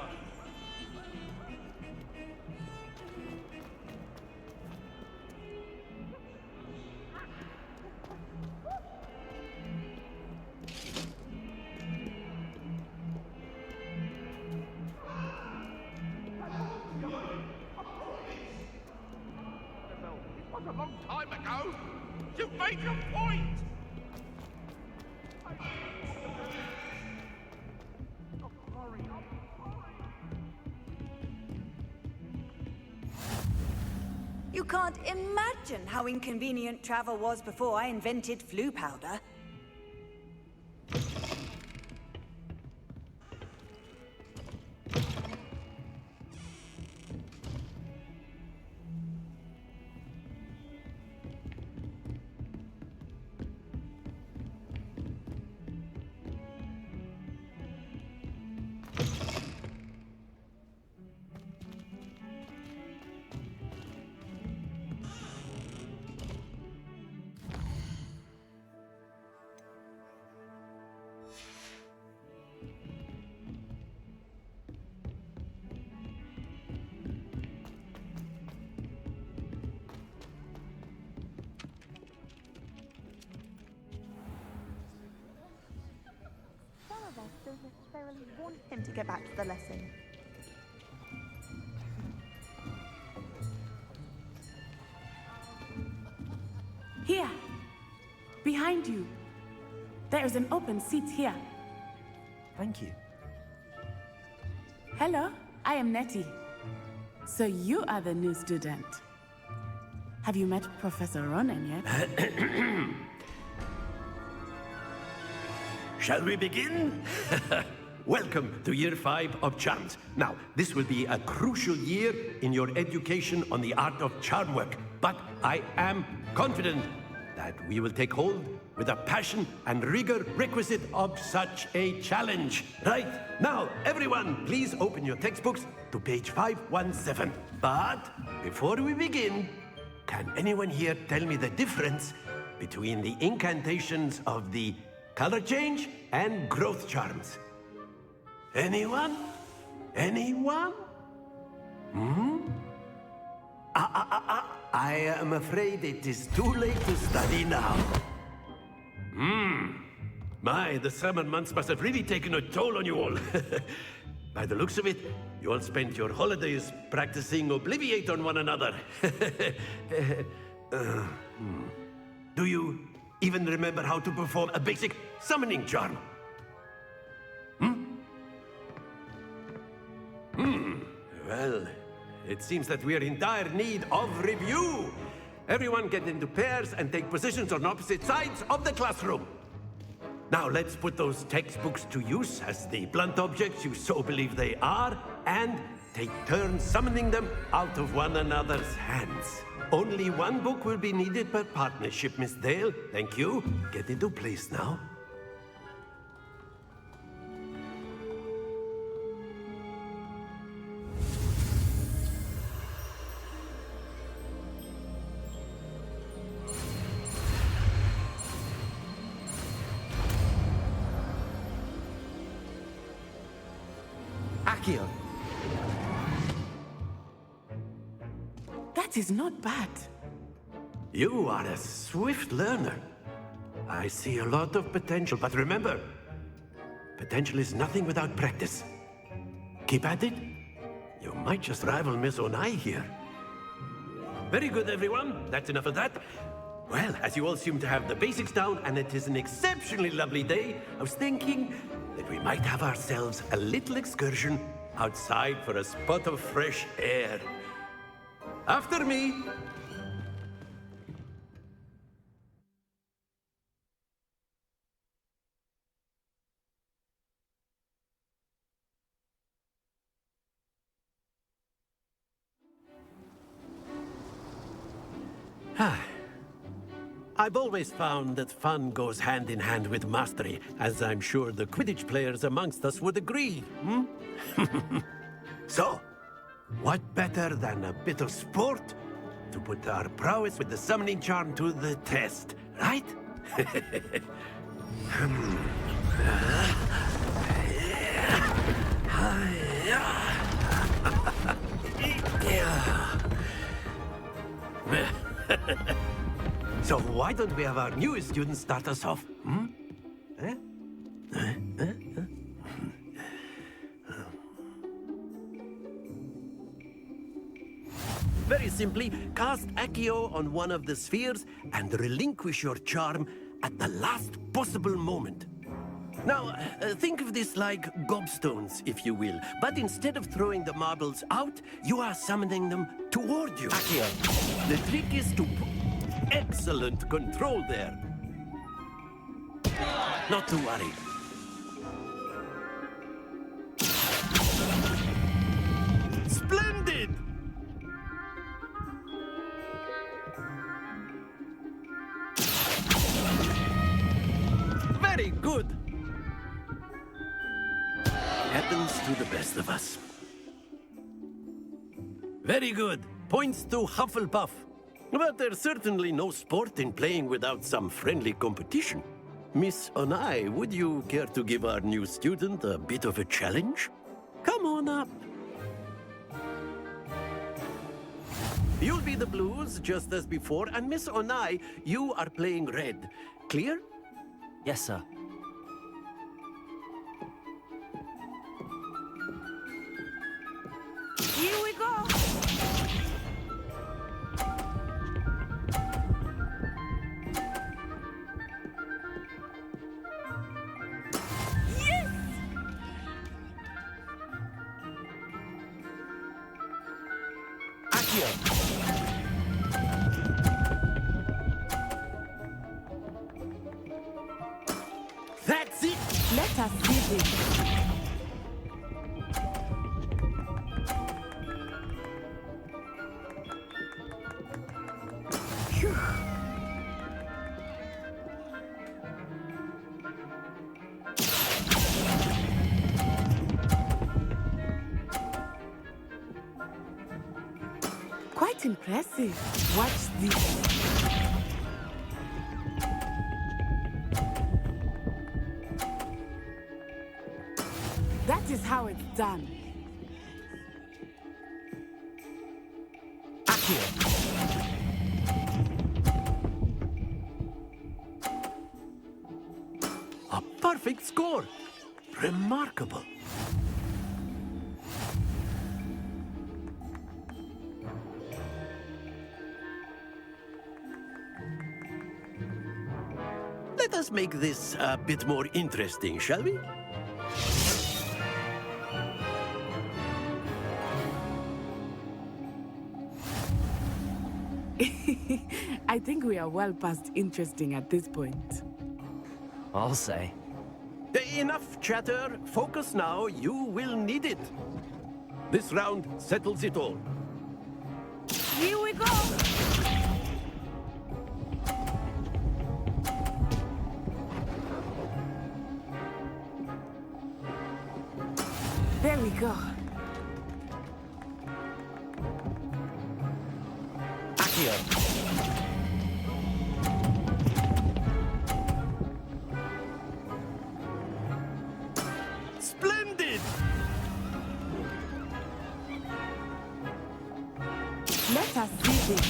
It was a long time ago. You made your point. You can't imagine how inconvenient travel was before I invented flu powder. Don't necessarily want him to get back to the lesson. Here! Behind you! There is an open seat here. Thank you. Hello, I am Nettie. So you are the new student. Have you met Professor Ronan yet? Shall we begin? Welcome to Year 5 of Charms. Now, this will be a crucial year in your education on the art of charm work, but I am confident that we will take hold with the passion and rigor requisite of such a challenge. Right, now, everyone, please open your textbooks to page 517. But before we begin, can anyone here tell me the difference between the incantations of the color change and growth charms? Anyone? Anyone? I am afraid it is too late to study now. My, the summer months must have really taken a toll on you all. By the looks of it, you all spent your holidays practicing Obliviate on one another. Do you even remember how to perform a basic summoning charm? Well, it seems that we are in dire need of review. Everyone get into pairs and take positions on opposite sides of the classroom. Now let's put those textbooks to use as the blunt objects you so believe they are, and take turns summoning them out of one another's hands. Only one book will be needed per partnership, Miss Dale. Thank you. Get into place now. Akio. That is not bad. You are a swift learner. I see a lot of potential, but remember, potential is nothing without practice. Keep at it. You might just rival Miss Onai here. Very good, everyone. That's enough of that. Well, as you all seem to have the basics down, and it is an exceptionally lovely day, I was thinking that we might have ourselves a little excursion outside for a spot of fresh air. After me. I've always found that fun goes hand in hand with mastery, as I'm sure the Quidditch players amongst us would agree, So, what better than a bit of sport to put our prowess with the summoning charm to the test, right? So why don't we have our newest student start us off? Hmm? Eh? Eh? Eh? Eh? Very simply, cast Accio on one of the spheres and relinquish your charm at the last possible moment. Now, think of this like gobstones, if you will. But instead of throwing the marbles out, you are summoning them toward you. Accio. The trick is to... Excellent control there. Not to worry. Splendid! Very good. Happens to the best of us. Very good. Points to Hufflepuff. But there's certainly no sport in playing without some friendly competition. Miss Onai, would you care to give our new student a bit of a challenge? Come on up. You'll be the blues, just as before, and Miss Onai, you are playing red. Clear? Yes, sir. Here we go! Yes! Accio. That's it! Let us see this. Quite impressive. Watch this. That is how it's done. A perfect score. Remarkable. Let us make this a bit more interesting, shall we? I think we are well past interesting at this point. I'll say. Enough chatter. Focus now. You will need it. This round settles it all. Here we go! There we go. Accio. Splendid! Let us see this.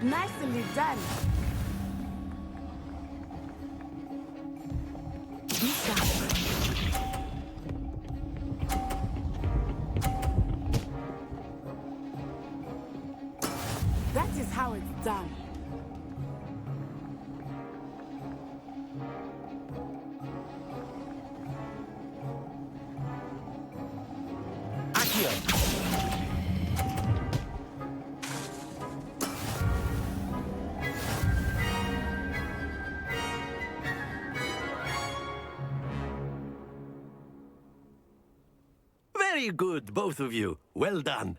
Nicely done. Be sharp. That is how it's done. Accio. Very good, both of you. Well done.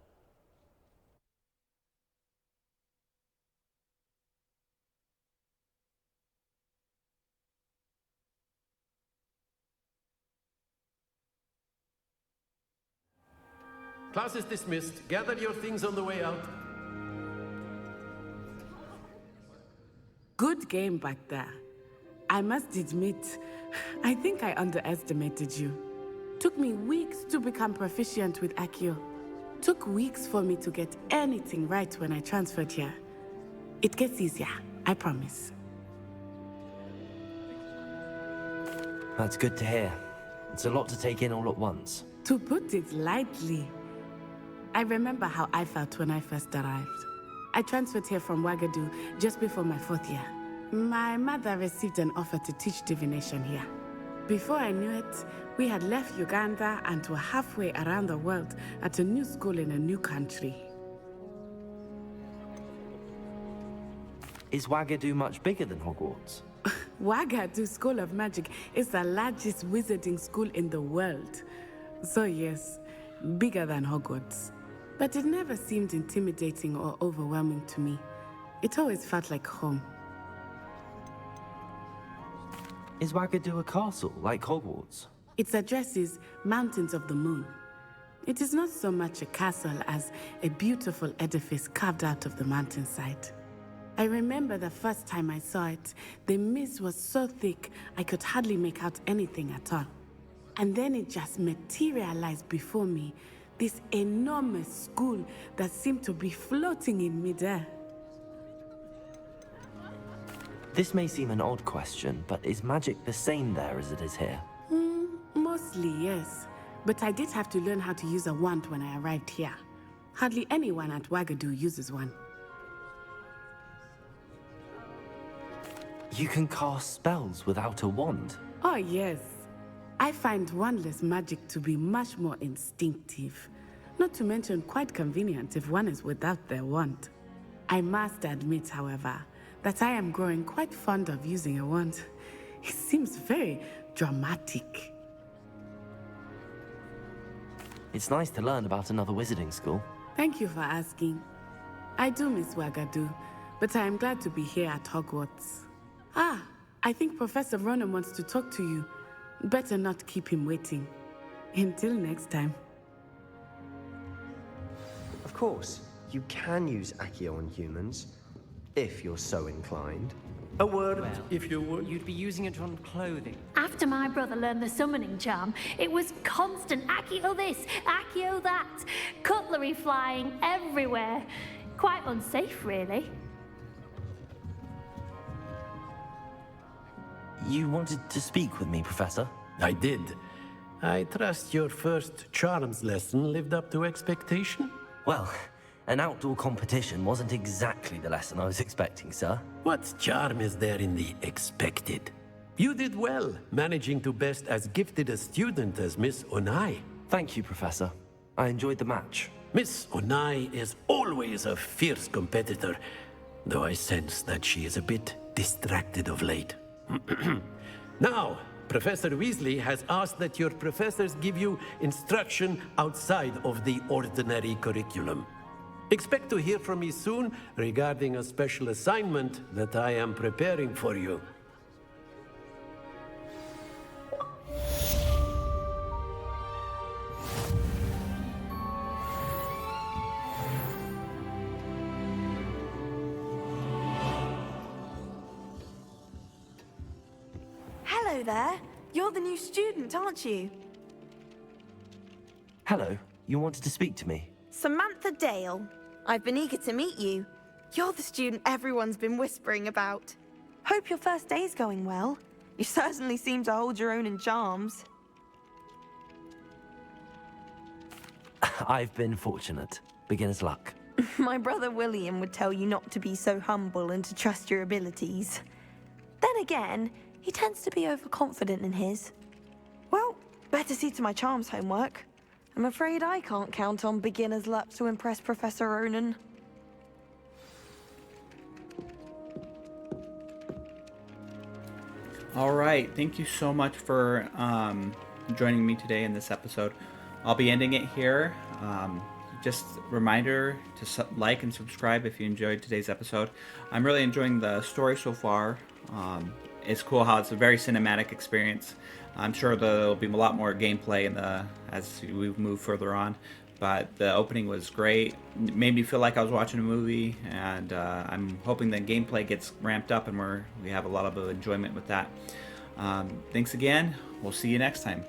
Class is dismissed. Gather your things on the way out. Good game back there. I must admit, I think I underestimated you. Took me weeks to become proficient with Accio. Took weeks for me to get anything right when I transferred here. It gets easier, I promise. That's good to hear. It's a lot to take in all at once. To put it lightly, I remember how I felt when I first arrived. I transferred here from Wagadu just before my 4th year. My mother received an offer to teach divination here. Before I knew it, we had left Uganda and were halfway around the world at a new school in a new country. Is Wagadu much bigger than Hogwarts? Wagadu School of Magic is the largest wizarding school in the world. So yes, bigger than Hogwarts. But it never seemed intimidating or overwhelming to me. It always felt like home. Is Wagadu a castle, like Hogwarts? Its address is Mountains of the Moon. It is not so much a castle as a beautiful edifice carved out of the mountainside. I remember the first time I saw it, the mist was so thick I could hardly make out anything at all. And then it just materialized before me, this enormous school that seemed to be floating in midair. This may seem an odd question, but is magic the same there as it is here? Mostly, yes. But I did have to learn how to use a wand when I arrived here. Hardly anyone at Wagadu uses one. You can cast spells without a wand? Oh, yes. I find wandless magic to be much more instinctive. Not to mention quite convenient if one is without their wand. I must admit, however, that I am growing quite fond of using a wand. It seems very dramatic. It's nice to learn about another wizarding school. Thank you for asking. I do miss Wagadu, but I am glad to be here at Hogwarts. Ah, I think Professor Ronan wants to talk to you. Better not keep him waiting. Until next time. Of course, you can use Accio on humans, if you're so inclined. A word, if you would. You'd be using it on clothing. After my brother learned the summoning charm, it was constant Accio this, Accio that, cutlery flying everywhere. Quite unsafe, really. You wanted to speak with me, Professor? I did. I trust your first charms lesson lived up to expectation? Well, an outdoor competition wasn't exactly the lesson I was expecting, sir. What charm is there in the expected? You did well, managing to best as gifted a student as Miss Onai. Thank you, Professor. I enjoyed the match. Miss Onai is always a fierce competitor, though I sense that she is a bit distracted of late. Now, Professor Weasley has asked that your professors give you instruction outside of the ordinary curriculum. Expect to hear from me soon regarding a special assignment that I am preparing for you. Hello there. You're the new student, aren't you? Hello, you wanted to speak to me? Samantha Dale. I've been eager to meet you. You're the student everyone's been whispering about. Hope your first day's going well. You certainly seem to hold your own in charms. I've been fortunate. Beginner's luck. My brother William would tell you not to be so humble and to trust your abilities. Then again, he tends to be overconfident in his. Well, better see to my charms homework. I'm afraid I can't count on beginner's luck to impress Professor Ronan. All right, thank you so much for joining me today in this episode. I'll be ending it here. Just a reminder to like and subscribe if you enjoyed today's episode. I'm really enjoying the story so far. It's cool how it's a very cinematic experience. I'm sure there'll be a lot more gameplay as we move further on, but the opening was great. It made me feel like I was watching a movie, and I'm hoping the gameplay gets ramped up and we have a lot of enjoyment with that. Thanks again. We'll see you next time.